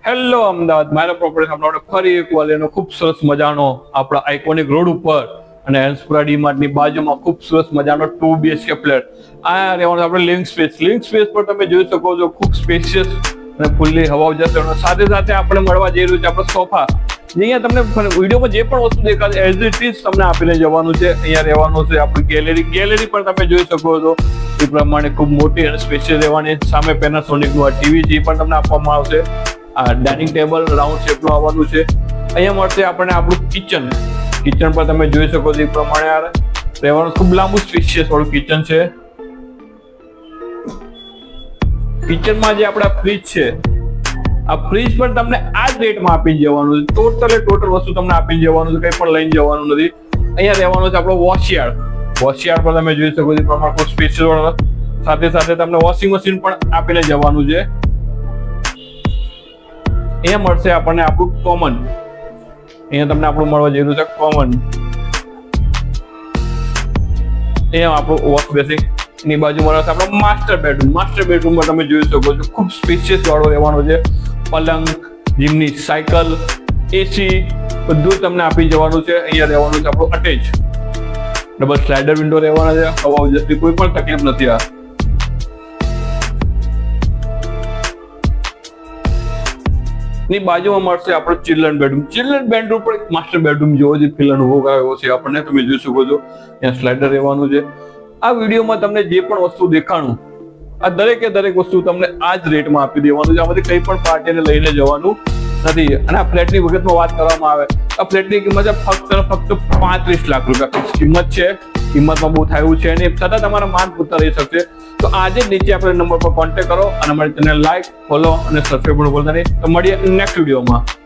Hello Ahmedabad, મારા property આપણે ફરી એકવાર એનો ખૂબ સરસ મજાનો આપણા આઇકોનિક રોડ ઉપર અને હેન્સપુરા ડીમાર્ટની બાજુમાં ખૂબ સરસ મજાનો 2 BHK ફ્લેટ. આ રહેવાનું આપણે લિવિંગ સ્પેસ પર તમે જોઈ શકો છો, ખૂબ સ્પેશિયસ અને ફૂલ્લી હવા જશે. સાથે સાથે આપણે મળવા જઈ રહ્યું છે આપણો સોફા. અહીંયા તમને વિડીયોમાં જે પણ વસ્તુ દેખાશે એઝ ઇટ ઇઝ તમને આપીને જવાનું છે. અહીંયા રહેવાનું છે આપણી ગેલેરી પણ તમે જોઈ શકો છો એ પ્રમાણે ખૂબ મોટી અને સ્પેશિયસ રહેવાની. સામે પેનાસોનિકનું આ ટીવી જે પણ તમને આપવામાં આવશે. આ ડાઇનિંગ ટેબલ રાઉન્ડ શેપનું આવવાનું છે. અહીંયા મળશે આપણને આપણું કિચન પર તમે જોઈ શકો છો એ પ્રમાણે રહેવાનું ખૂબ લાંબુ સ્પેશિયસ વાળું કિચન છે. કિચનમાં જે આપણા ફ્રીજ છે, આ ફ્રીજ પણ તમને આ જ રેટમાં આપીને જવાનું છે. ટોટલ વસ્તુ તમને આપીને જવાનું છે, કંઈ પણ લઈને જવાનું નથી. અહીંયા રહેવાનું છે આપણો વોશયાર્ડ પર તમે જોઈ શકો છો એ પ્રમાણે ખૂબ સ્પેશિયસ વાળો. સાથે તમને વોશિંગ મશીન પણ આપીને જવાનું છે. અહીંયા મળશે આપણને આપણું કોમન. અહીંયા તમને આપણું મળવા જઈ રહ્યું છે કોમન. અહીંયા આપણું વોશ બેસિંગ ની બાજુ મળશે આપણો માસ્ટર બેડરૂમમાં તમે જોઈ શકો છો ખૂબ સ્પેશિયસ વાળો રહેવાનો છે. પલંગ, જીમની સાયકલ, એસી બધું તમને આપી જવાનું છે. અહીંયા રહેવાનું છે આપણું અટેચ ડબલ સ્લાઇડર વિન્ડો રહેવાના છે. હવા જતી કોઈ પણ તકલીફ નથી. આ ની બાજુમાં મળશે આપણો ચિલ્ડ્રન બેડરૂમ પર એક માસ્ટર બેડરૂમ જેવો જે ફીલ અનુભવ કરાયો છે આપણને તમે જોઈ શકો છો. ત્યાં સ્લાઇડર રહેવાનું છે. આ વિડીયોમાં તમને જે પણ વસ્તુ દેખાણું આ દરેક વસ્તુ તમને આ જ રેટમાં આપી દેવાનું છે. આમાંથી કંઈ પણ પાર્ટીને લઈને જવાનું નથી. અને આ ફ્લેટની વિગતમાં વાત કરવામાં આવે, આ ફ્લેટની કિંમત છે ફક્ત 35 લાખ રૂપિયા કિંમત છે. કિંમતમાં બહુ થાય એવું છે નહીં, છતાં તમારા માન પૂરતા રહી શકશે. તો આજે જ નીચે આપણે નંબર પર કોન્ટેક્ટ કરો અને અમારી ચેનલ લાઈક, ફોલો અને સબસ્ક્રાઈબ પણ ભૂલતા નહીં. તો મળીએ નેક્સ્ટ વિડીયોમાં.